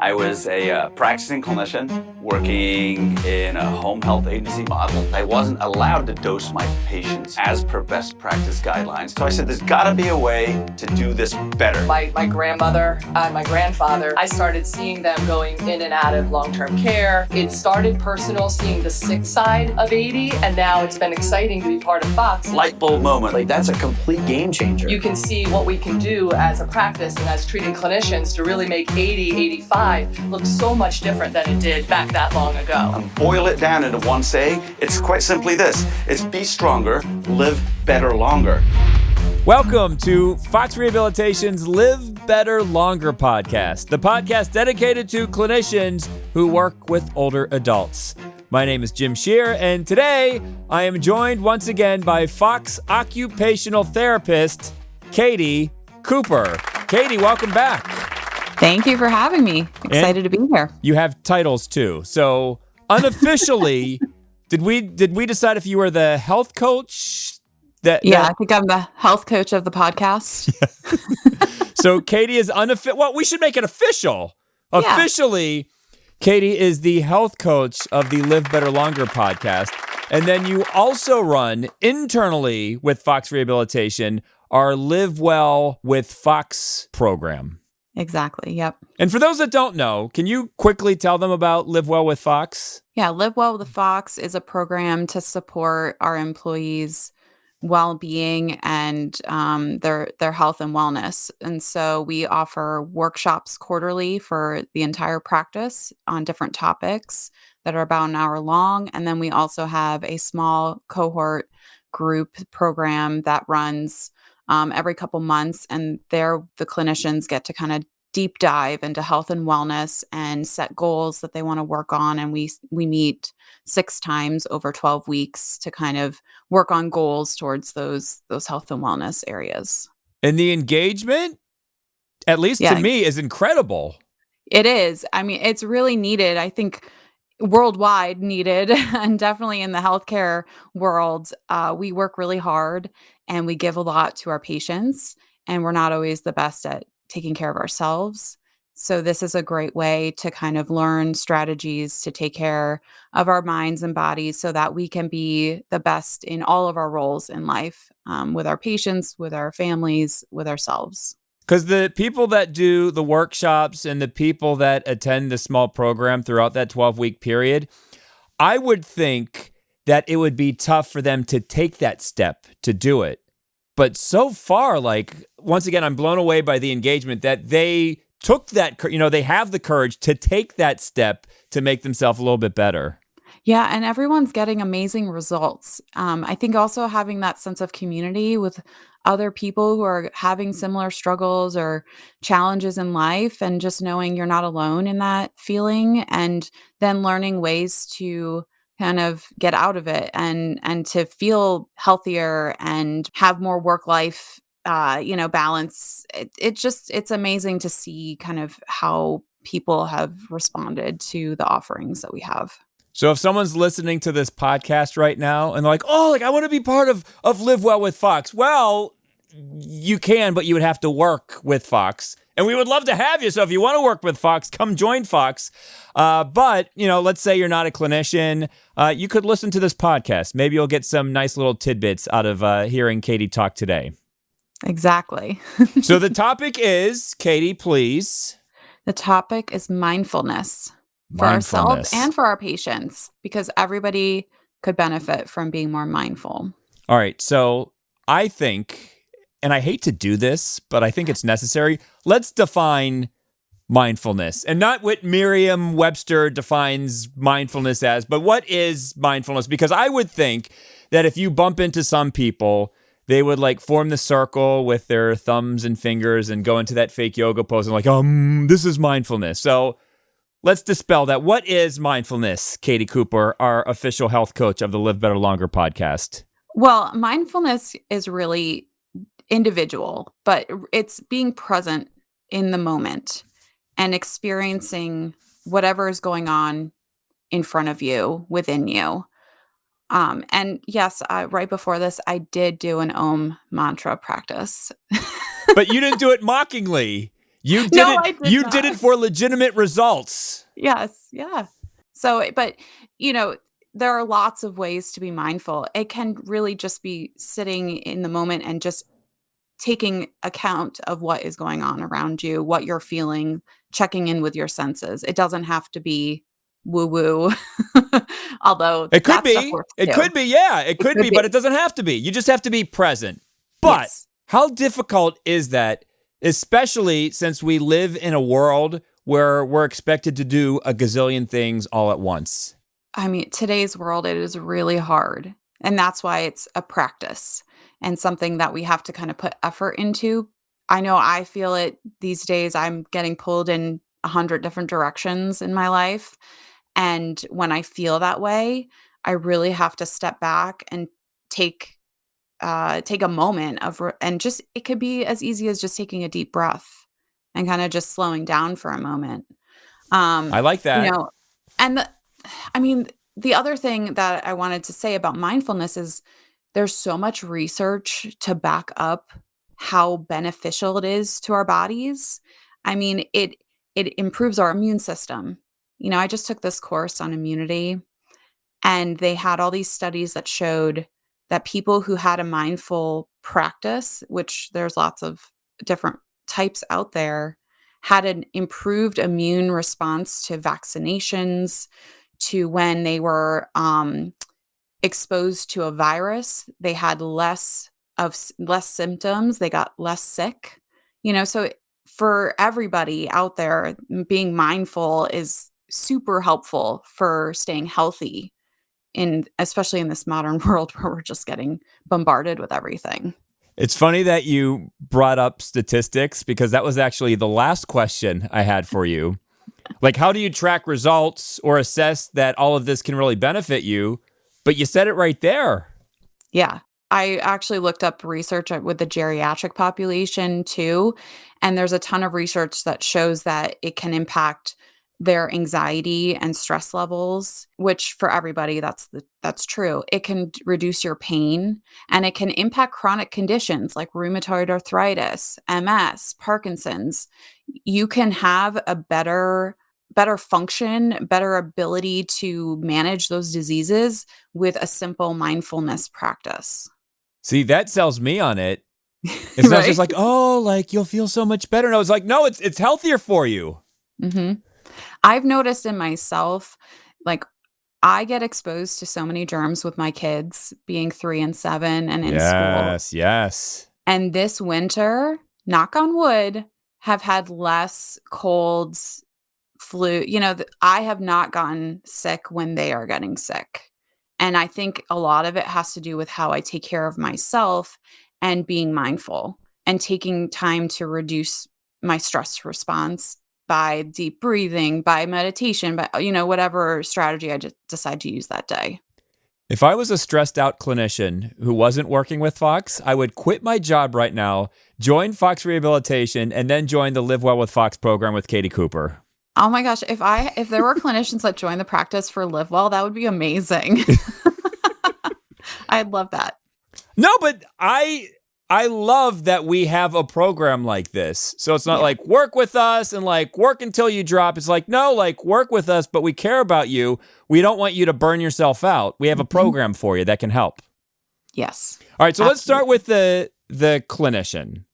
I was a practicing clinician working in a home health agency model. I wasn't allowed to dose my patients as per best practice guidelines. So I said, there's gotta be a way to do this better. My grandmother and my grandfather, I started seeing them going in and out of long-term care. It started personal, seeing the sick side of 80, and now it's been exciting to be part of Fox. Light bulb moment. Like, that's a complete game changer. You can see what we can do as a practice and as treating clinicians to really make 80, 85 look so much different than it did back that long ago. And boil it down into one saying, it's quite simply this. It's be stronger, live better longer. Welcome to Fox Rehabilitation's Live Better Longer podcast, the podcast dedicated to clinicians who work with older adults. My name is Jim Shear, and today I am joined once again by Fox Occupational Therapist, Katie Cooper. Katie, welcome back. Thank you for having me. Excited to be here. You have titles too. So unofficially, did we decide if you were the health coach? I think I'm the health coach of the podcast. So Katie is unofficial. Well, we should make it official. Yeah. Officially, Katie is the health coach of the Live Better Longer podcast. And then you also run internally with Fox Rehabilitation our Live Well with Fox program. Exactly. Yep. And for those that don't know, can you quickly tell them about Live Well with Fox? Yeah. Live Well with Fox is a program to support our employees' well-being and their health and wellness. And so we offer workshops quarterly for the entire practice on different topics that are about an hour long. And then we also have a small cohort group program that runs every couple months, and there the clinicians get to kind of deep dive into health and wellness and set goals that they want to work on. And we meet 6 times over 12 weeks to kind of work on goals towards those health and wellness areas. And the engagement, at least to me, is incredible. It is. I mean, it's really needed. I think worldwide needed, and definitely in the healthcare world, we work really hard and we give a lot to our patients, and we're not always the best at taking care of ourselves. So this is a great way to kind of learn strategies to take care of our minds and bodies so that we can be the best in all of our roles in life, with our patients, with our families, with ourselves. Because the people that do the workshops and the people that attend the small program throughout that 12-week period, I would think that it would be tough for them to take that step to do it. But so far, once again, I'm blown away by the engagement that they took that, they have the courage to take that step to make themselves a little bit better. Yeah, and everyone's getting amazing results. I think also having that sense of community with other people who are having similar struggles or challenges in life, and just knowing you're not alone in that feeling, and then learning ways to kind of get out of it and to feel healthier and have more work-life balance. It's amazing to see kind of how people have responded to the offerings that we have. So if someone's listening to this podcast right now and they're like, I want to be part of Live Well with Fox. Well, you can, but you would have to work with Fox. And we would love to have you. So if you want to work with Fox, come join Fox. But, let's say you're not a clinician. You could listen to this podcast. Maybe you'll get some nice little tidbits out of hearing Katie talk today. Exactly. So the topic is, Katie, please. The topic is mindfulness. For ourselves and for our patients, because everybody could benefit from being more mindful. All right. So I think, and I hate to do this, but I think it's necessary. Let's define mindfulness, and not what Merriam-Webster defines mindfulness as, but what is mindfulness? Because I would think that if you bump into some people, they would form the circle with their thumbs and fingers and go into that fake yoga pose and this is mindfulness. So let's dispel that. What is mindfulness, Katie Cooper, our official health coach of the Live Better Longer podcast? Well, mindfulness is really individual, but it's being present in the moment and experiencing whatever is going on in front of you, within you. And yes, right before this, I did do an Om mantra practice. But you didn't do it mockingly. You did No, it. I did You did not. it for legitimate results. Yes, yeah. So, but, you know, there are lots of ways to be mindful. It can really just be sitting in the moment and just taking account of what is going on around you, what you're feeling, checking in with your senses. It doesn't have to be woo-woo, although It could that stuff be. works It too. could be. Yeah, it It could could be, but it be. doesn't have to be. You just have to be present. But Yes. how difficult is that, especially since we live in a world where we're expected to do a gazillion things all at once? I mean, today's world, it is really hard. And that's why it's a practice and something that we have to kind of put effort into. I know I feel it these days. I'm getting pulled in 100 different directions in my life. And when I feel that way, I really have to step back and take take a moment of and just it could be as easy as just taking a deep breath and kind of just slowing down for a moment. I like You that. know, and I mean, the other thing that I wanted to say about mindfulness is there's so much research to back up how beneficial it is to our bodies. I mean, it improves our immune system. You know, I just took this course on immunity and they had all these studies that showed that people who had a mindful practice, which there's lots of different types out there, had an improved immune response to vaccinations, to when they were exposed to a virus, they had less symptoms, they got less sick. You know, so for everybody out there, being mindful is super helpful for staying healthy in especially in this modern world where we're just getting bombarded with everything. It's funny that you brought up statistics because that was actually the last question I had for you. Like, how do you track results or assess that all of this can really benefit you? But you said it right there. Yeah. I actually looked up research with the geriatric population too, and there's a ton of research that shows that it can impact their anxiety and stress levels, which for everybody that's true. It can reduce your pain and it can impact chronic conditions like rheumatoid arthritis, MS, Parkinson's. You can have a better function, better ability to manage those diseases with a simple mindfulness practice. See, that sells me on it. It's not Right? just like, oh, like you'll feel so much better. No, it's like, no, it's healthier for you. Mhm. I've noticed in myself, like, I get exposed to so many germs with my kids being 3 and 7 and in school. Yes, yes. And this winter, knock on wood, have had less colds, flu. You know, I have not gotten sick when they are getting sick. And I think a lot of it has to do with how I take care of myself and being mindful and taking time to reduce my stress response by deep breathing, by meditation, by, you know, whatever strategy I just decide to use that day. If I was a stressed out clinician who wasn't working with Fox, I would quit my job right now, join Fox Rehabilitation, and then join the Live Well with Fox program with Katie Cooper. Oh my gosh, if there were clinicians that joined the practice for Live Well, that would be amazing. I'd love that. No, but I love that we have a program like this. So it's not Yeah. like work with us and like work until you drop. It's like, no, like work with us, but we care about you. We don't want you to burn yourself out. We have a Mhm. program for you that can help. Yes. All right, so let's start Absolutely. with the clinician.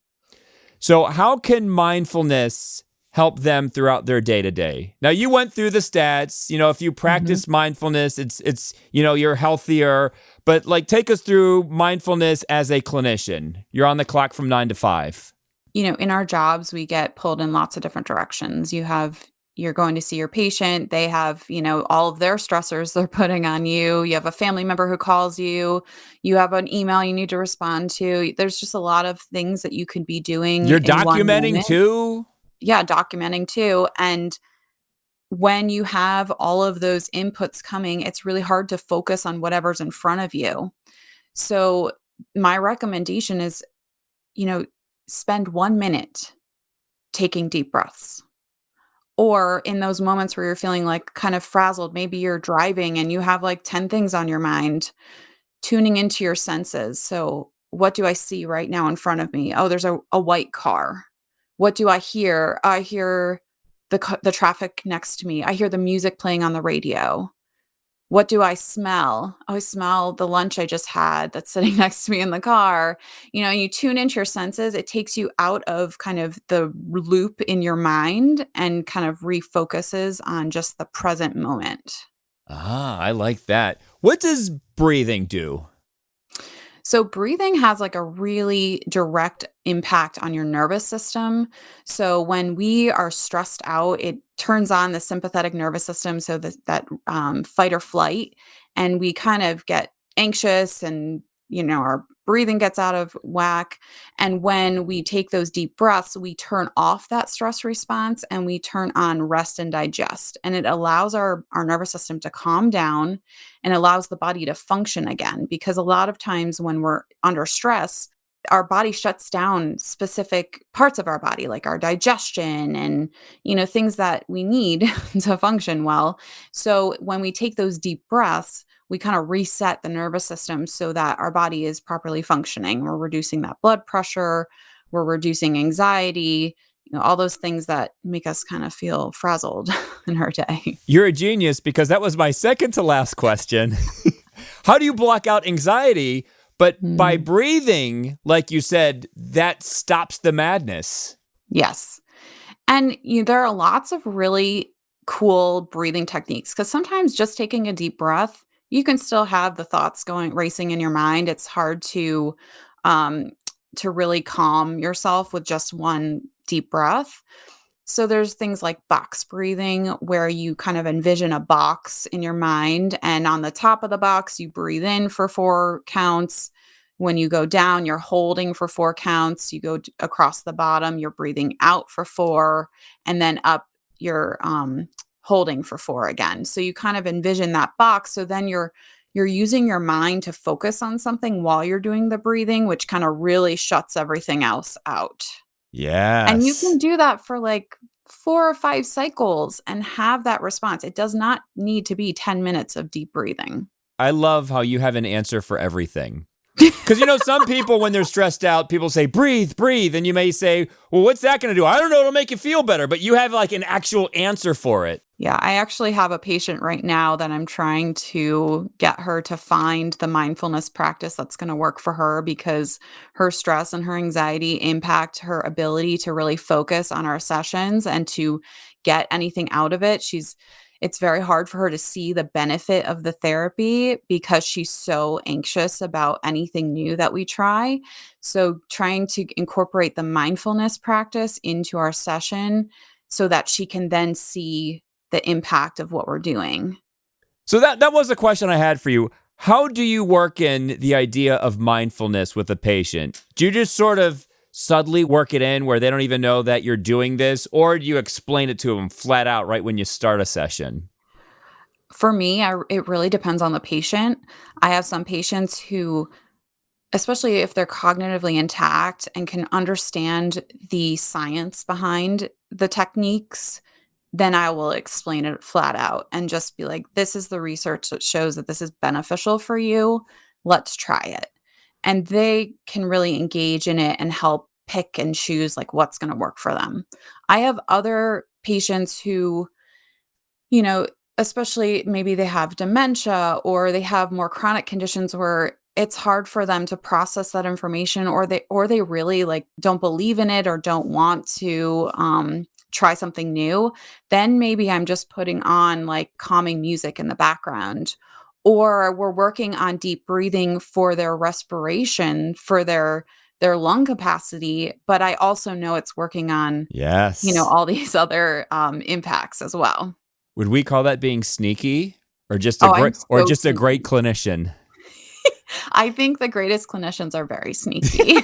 So how can mindfulness help them throughout their day-to-day? Now you went through the stats, you know, if you Mhm. practice mindfulness, it's you know, you're healthier, but like take us through mindfulness as a clinician. You're on the clock from 9 to 5. You know, in our jobs, we get pulled in lots of different directions. You're going to see your patient. They have, you know, all of their stressors they're putting on you. You have a family member who calls you. You have an email you need to respond to. There's just a lot of things that you could be doing You're in one documenting moment. too? Yeah, documenting too. And when you have all of those inputs coming, it's really hard to focus on whatever's in front of you. So, my recommendation is, you know, spend 1 minute taking deep breaths. Or in those moments where you're feeling like kind of frazzled, maybe you're driving and you have like 10 things on your mind, tuning into your senses. So, what do I see right now in front of me? Oh, there's a white car. What do I hear? I hear the traffic next to me. I hear the music playing on the radio. What do I smell? Oh, I smell the lunch I just had that's sitting next to me in the car. You tune into your senses. It takes you out of kind of the loop in your mind and kind of refocuses on just the present moment. Ah, I like that. What does breathing do? So breathing has like a really direct impact on your nervous system. So when we are stressed out, it turns on the sympathetic nervous system, so that fight or flight, and we kind of get anxious, and our breathing gets out of whack. And when we take those deep breaths, we turn off that stress response and we turn on rest and digest, and it allows our nervous system to calm down and allows the body to function again. Because a lot of times when we're under stress, our body shuts down specific parts of our body, like our digestion and, things that we need to function well. So when we take those deep breaths, we kind of reset the nervous system so that our body is properly functioning. We're reducing that blood pressure, we're reducing anxiety, all those things that make us kind of feel frazzled in our day. You're a genius because that was my second to last question. How do you block out anxiety? But by Mm. breathing, like you said, that stops the madness. Yes. And there are lots of really cool breathing techniques because sometimes just taking a deep breath, you can still have the thoughts going racing in your mind. It's hard um, to really calm yourself with just one deep breath. So there's things like box breathing where you kind of envision a box in your mind, and on the top of the box you breathe in for 4 counts. When you go down, you're holding for 4 counts. You go across the bottom, you're breathing out for 4, and then up you're holding for 4 again. So you kind of envision that box, so then you're using your mind to focus on something while you're doing the breathing, which kind of really shuts everything else out. And you Yes. can do that for like 4 or 5 cycles and have that response. It does not need to be 10 minutes of deep breathing. I love how you have an answer for everything. Because, some people, when they're stressed out, people say, breathe, breathe. And you may say, well, what's that going to do? I don't know. It'll make you feel better. But you have like an actual answer for it. Yeah, I actually have a patient right now that I'm trying to get her to find the mindfulness practice that's going to work for her because her stress and her anxiety impact her ability to really focus on our sessions and to get anything out of it. It's very hard for her to see the benefit of the therapy because she's so anxious about anything new that we try. So trying to incorporate the mindfulness practice into our session so that she can then see the impact of what we're doing. So that was a question I had for you. How do you work in the idea of mindfulness with a patient? Do you just sort of subtly work it in where they don't even know that you're doing this? Or do you explain it to them flat out right when you start a session? For me, it really depends on the patient. I have some patients who, especially if they're cognitively intact and can understand the science behind the techniques, then I will explain it flat out and just be like, this is the research that shows that this is beneficial for you. Let's try it. And they can really engage in it and help pick and choose like what's going to work for them. I have other patients who, you know, especially maybe they have dementia or they have more chronic conditions where it's hard for them to process that information, or they really like don't believe in it or don't want to try something new. Then maybe I'm just putting on like calming music in the background, or we're working on deep breathing for their respiration, for their lung capacity, but I also know it's working on Yes. all these other impacts as well. Would we call that being sneaky or just a Oh, I'm great so great sneaky. clinician? I think the greatest clinicians are very sneaky.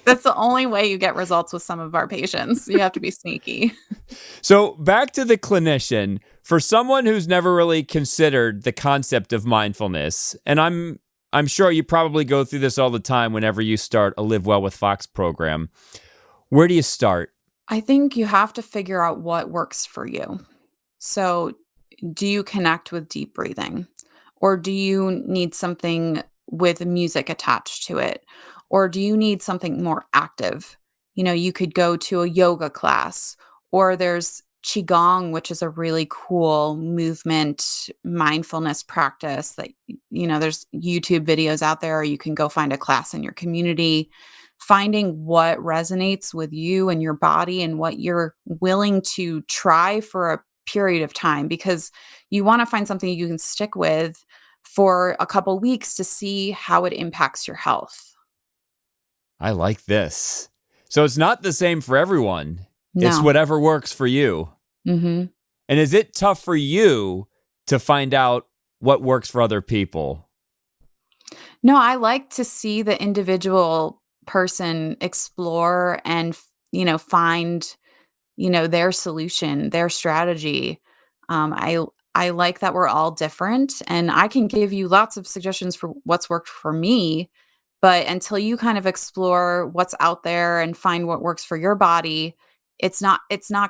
That's the only way you get results with some of our patients. You have to be sneaky. So back to the clinician, for someone who's never really considered the concept of mindfulness, and I'm sure you probably go through this all the time whenever you start a Live Well with Fox program. Where do you start? I think you have to figure out what works for you. So, do you connect with deep breathing? Or do you need something with music attached to it? Or do you need something more active? You could go to a yoga class, or there's qigong, which is a really cool movement mindfulness practice that there's YouTube videos out there, or you can go find a class in your community. Finding what resonates with you and your body and what you're willing to try for a period of time, because you want to find something you can stick with for a couple weeks to see how it impacts your health. I like this. So it's not the same for everyone. It's No. whatever works for you. Mhm. And is it tough for you to find out what works for other people? No, I like to see the individual person explore and, find, their solution, their strategy. I like that we're all different, and I can give you lots of suggestions for what's worked for me, but until you kind of explore what's out there and find what works for your body, it's not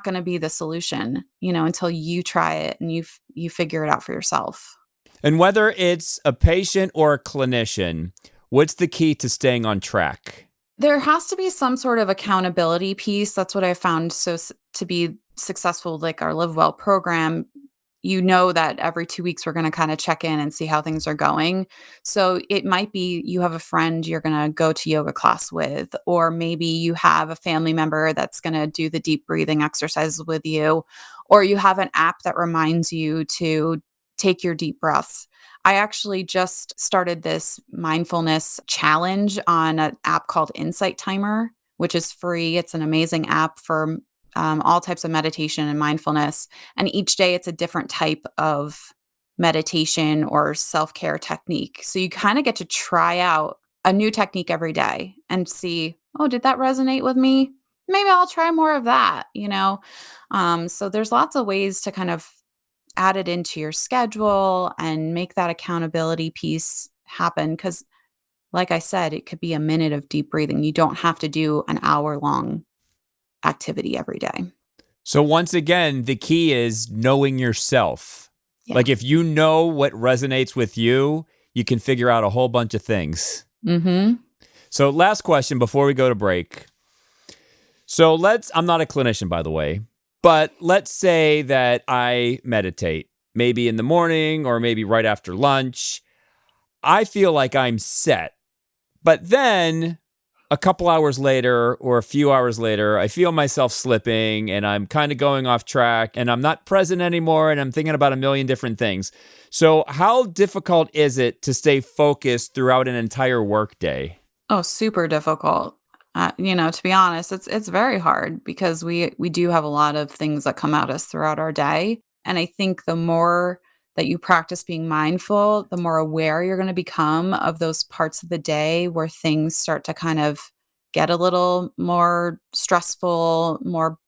going to be the solution, until you try it and you figure it out for yourself. And whether it's a patient or a clinician, what's the key to staying on track? There has to be some sort of accountability piece. That's what I found to be successful, like our Live Well program. That every 2 weeks we're going to kind of check in and see how things are going. So it might be you have a friend you're going to go to yoga class with, or maybe you have a family member that's going to do the deep breathing exercises with you, or you have an app that reminds you to take your deep breaths. I actually just started this mindfulness challenge on an app called Insight Timer, which is free. It's an amazing app for all types of meditation and mindfulness. And each day it's a different type of meditation or self care technique. So you kind of get to try out a new technique every day and see, oh, did that resonate with me? Maybe I'll try more of that, So there's lots of ways to kind of add it into your schedule and make that accountability piece happen. Because, like I said, it could be a minute of deep breathing. You don't have to do an hour long activity every day. So once again, the key is knowing yourself. Yeah. Like if you know what resonates with you, you can figure out a whole bunch of things. Mm-hmm. So last question before we go to break. So I'm not a clinician, by the way, but let's say that I meditate, maybe in the morning or maybe right after lunch. I feel like I'm set. But then a couple hours later or a few hours later, I feel myself slipping and I'm kind of going off track and I'm not present anymore and I'm thinking about a million different things. So how difficult is it to stay focused throughout an entire workday? Oh, super difficult. To be honest, it's very hard because we do have a lot of things that come at us throughout our day. And I think the more that you practice being mindful, the more aware you're going to become of those parts of the day where things start to kind of get a little more stressful, more,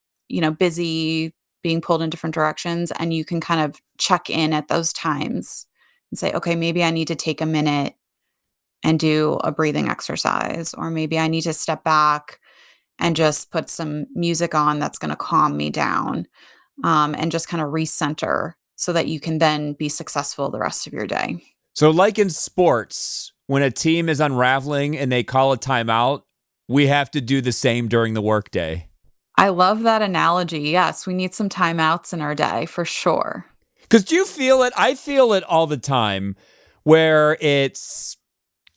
busy, being pulled in different directions. And you can kind of check in at those times and say, okay, maybe I need to take a minute and do a breathing exercise, or maybe I need to step back and just put some music on that's going to calm me down, and just kind of recenter so that you can then be successful the rest of your day. So like in sports, when a team is unraveling and they call a timeout, we have to do the same during the workday. I love that analogy. Yes, we need some timeouts in our day for sure. Because do you feel it? I feel it all the time where it's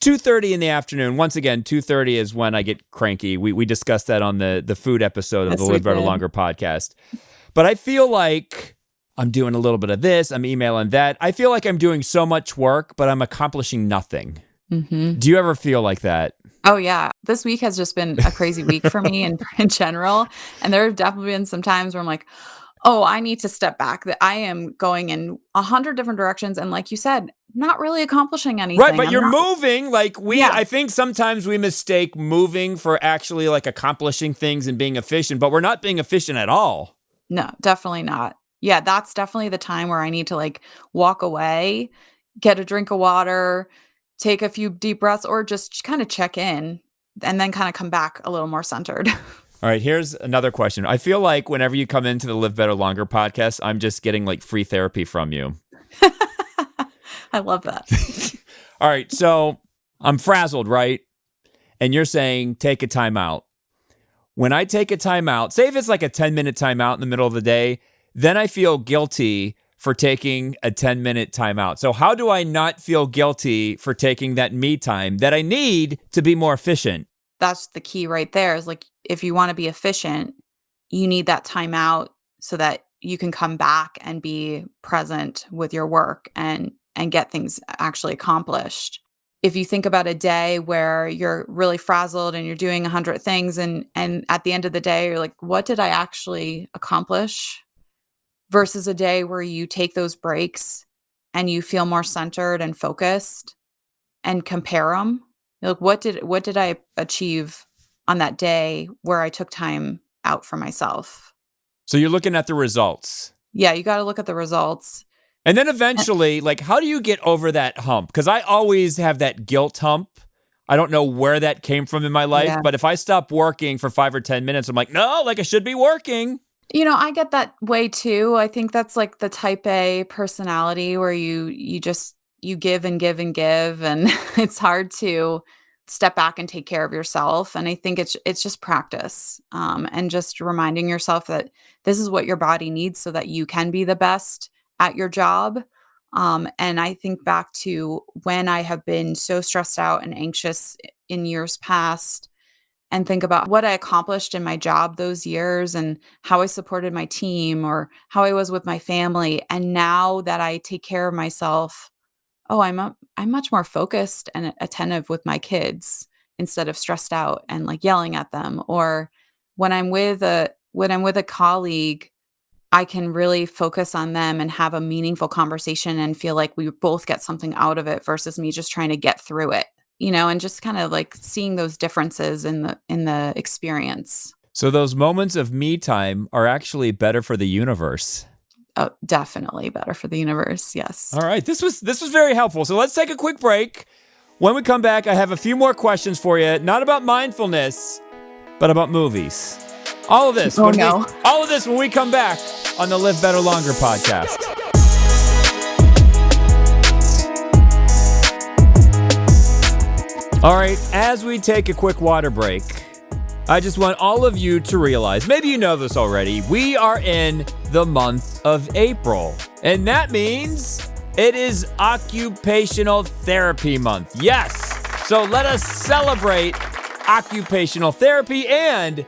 2:30 in the afternoon. Once again, 2:30 is when I get cranky. We discussed that on the food episode of Yes, the we Live Better did. Longer podcast. But I feel like I'm doing a little bit of this. I'm emailing that. I feel like I'm doing so much work, but I'm accomplishing nothing. Mm-hmm. Do you ever feel like that? Oh, yeah. This week has just been a crazy week for me in general. And there have definitely been some times where I'm like, oh, I need to step back, that I am going in 100 different directions. And like you said, not really accomplishing anything. Right, but I'm you're not- moving. Like Yeah. I think sometimes we mistake moving for actually like accomplishing things and being efficient, but we're not being efficient at all. No, definitely not. Yeah, that's definitely the time where I need to like walk away, get a drink of water, take a few deep breaths, or just kind of check in and then kind of come back a little more centered. All right, here's another question. I feel like whenever you come into the Live Better Longer podcast, I'm just getting like free therapy from you. I love that. All right, so I'm frazzled, right? And you're saying take a time out. when I take a time out, say if it's like a 10-minute timeout in the middle of the day, then I feel guilty for taking a 10-minute timeout. So how do I not feel guilty for taking that me time that I need to be more efficient? That's the key right there is like, if you want to be efficient, you need that time out so that you can come back and be present with your work and get things actually accomplished. If you think about a day where you're really frazzled and you're doing 100 things and at the end of the day you're like, what did I actually accomplish? Versus a day where you take those breaks and you feel more centered and focused and compare them. Like, what did I achieve on that day where I took time out for myself? So you're looking at the results. Yeah, you got to look at the results. And then eventually, like, how do you get over that hump? Because I always have that guilt hump. I don't know where that came from in my life, Yeah. but if I stop working for 5 or 10 minutes, I'm like, no, like I should be working. I get that way too. I think that's like the type A personality where you just you give and give and give, and it's hard to step back and take care of yourself. And I think it's just practice, and just reminding yourself that this is what your body needs so that you can be the best at your job. And I think back to when I have been so stressed out and anxious in years past and think about what I accomplished in my job those years and how I supported my team or how I was with my family. And now that I take care of myself, I'm much more focused and attentive with my kids instead of stressed out and like yelling at them. Or when I'm with a colleague, I can really focus on them and have a meaningful conversation and feel like we both get something out of it versus me just trying to get through it. And just kind of like seeing those differences in the experience. So those moments of me time are actually better for the universe. Oh, definitely better for the universe. Yes. All right. This was very helpful. So let's take a quick break. When we come back, I have a few more questions for you, not about mindfulness, but about movies. All of this when we come back on the Live Better Longer podcast. All right, as we take a quick water break, I just want all of you to realize, maybe you know this already, we are in the month of April. And that means it is Occupational Therapy Month. Yes! So let us celebrate occupational therapy and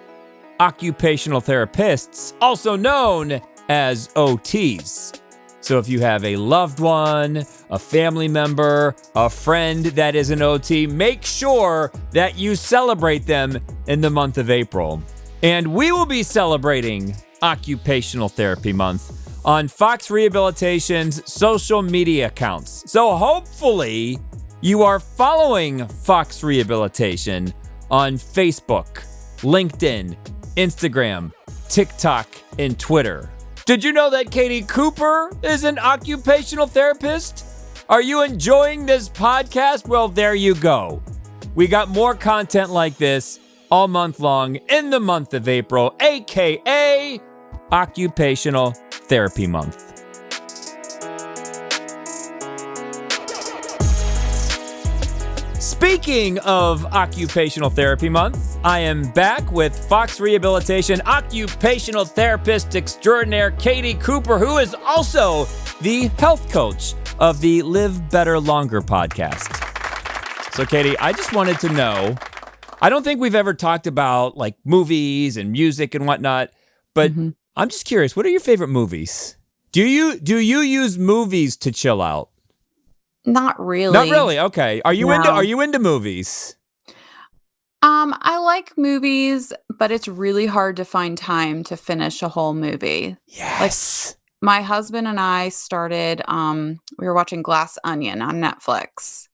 occupational therapists, also known as OTs. So if you have a loved one, a family member, a friend that is an OT, make sure that you celebrate them in the month of April. And we will be celebrating Occupational Therapy Month on Fox Rehabilitation's social media accounts. So hopefully you are following Fox Rehabilitation on Facebook, LinkedIn, Instagram, TikTok, and Twitter. Did you know that Katie Cooper is an occupational therapist? Are you enjoying this podcast? Well, there you go. We got more content like this all month long in the month of April, aka Occupational Therapy Month. Speaking of Occupational Therapy Month, I am back with Fox Rehabilitation occupational therapist extraordinaire Katie Cooper, who is also the health coach of the Live Better Longer podcast. So Katie, I just wanted to know, I don't think we've ever talked about like movies and music and whatnot, but I'm just curious, what are your favorite movies? Do you use movies to chill out? Not really. Not really. Okay. Are you No. into movies? I like movies, but it's really hard to find time to finish a whole movie. Yes. My husband and I started we were watching Glass Onion on Netflix.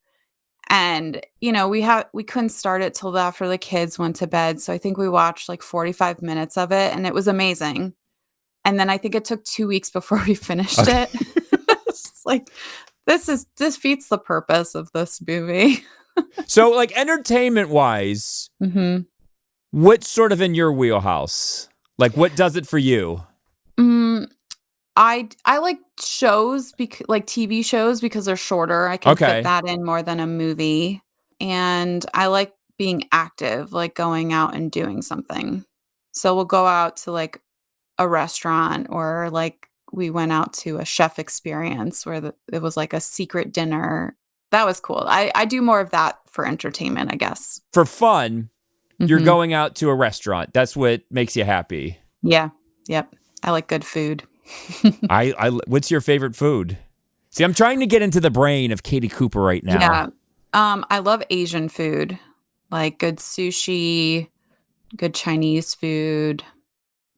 And we couldn't start it till after the kids went to bed, so I think we watched like 45 minutes of it and it was amazing. And then I think it took 2 weeks before we finished it. It's like this defeats the purpose of this movie. So like entertainment wise, what's sort of in your wheelhouse? Like what does it for you? I like shows, like TV shows, because they're shorter. I can fit that in more than a movie. And I like being active, like going out and doing something. So we'll go out to like a restaurant, or like we went out to a chef experience where it was like a secret dinner. That was cool. I do more of that for entertainment, I guess. For fun, you're Mhm. going out to a restaurant. That's what makes you happy. Yeah. Yep. I like good food. What's your favorite food? See, I'm trying to get into the brain of Katie Cooper right now. Yeah. I love Asian food, like good sushi, good Chinese food,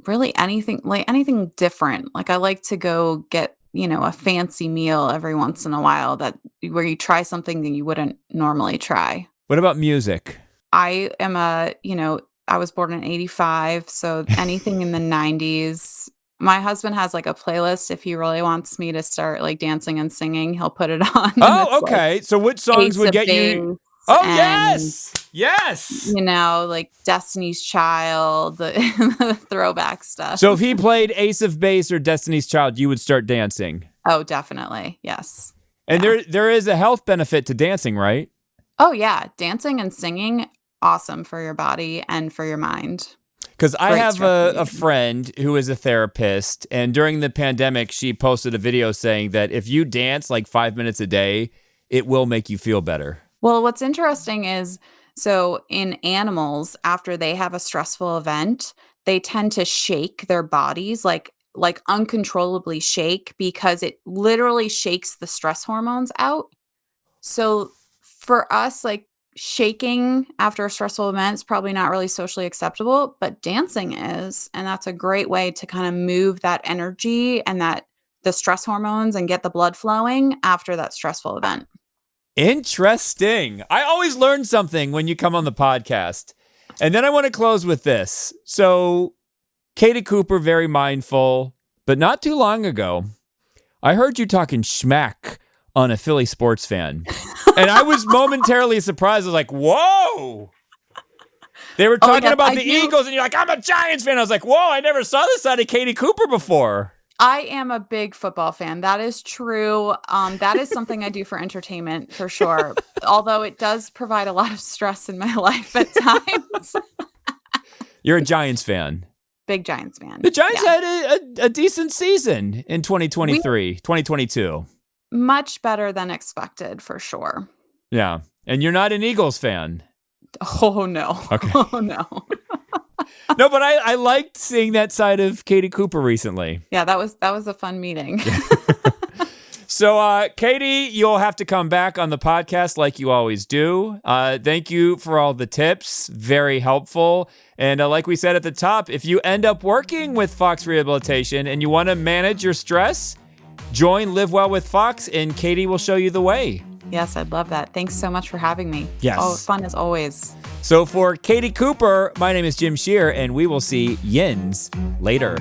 really anything different. Like I like to go get, a fancy meal every once in a while where you try something that you wouldn't normally try. What about music? I am I was born in 85, so anything in the 90s. My husband has like a playlist. If he really wants me to start like dancing and singing, he'll put it on. And Oh, it's like okay. So what songs Ace would of get you? Base Oh, and, yes. like Destiny's Child, the throwback stuff. So if he played Ace of Base or Destiny's Child, you would start dancing. Oh, definitely. Yes. And Yeah. there is a health benefit to dancing, right? Oh, yeah. Dancing and singing, awesome for your body and for your mind. Because I Great have stress a relief. friend who is a therapist, and during the pandemic, she posted a video saying that if you dance like 5 minutes a day, it will make you feel better. Well, what's interesting is, so in animals, after they have a stressful event, they tend to shake their bodies, like uncontrollably shake, because it literally shakes the stress hormones out. So for us, like shaking after a stressful event is probably not really socially acceptable, but dancing is, and that's a great way to kind of move that energy and the stress hormones and get the blood flowing after that stressful event. Interesting. I always learn something when you come on the podcast. And then I want to close with this. So, Katie Cooper, very mindful, but not too long ago, I heard you talking schmack on a Philly sports fan. And I was momentarily surprised. I was like, whoa. They were talking yeah, about I the do. Eagles, and you're like, I'm a Giants fan. I was like, whoa, I never saw this side of Katie Cooper before. I am a big football fan. That is true. That is something I do for entertainment for sure. Although it does provide a lot of stress in my life at times. You're a Giants fan. Big Giants fan. The Giants Yeah. had a decent season in 2022. Much better than expected for sure. Yeah. And you're not an Eagles fan. Oh no. Okay. Oh no. No, but I liked seeing that side of Katie Cooper recently. Yeah, that was a fun meeting. So, Katie, you'll have to come back on the podcast like you always do. Thank you for all the tips. Very helpful. And like we said at the top, if you end up working with Fox Rehabilitation and you want to manage your stress, join Live Well with Fox, and Katie will show you the way. Yes, I'd love that. Thanks so much for having me. Yes. Oh, fun as always. So for Katie Cooper, my name is Jim Shear, and we will see Yins later.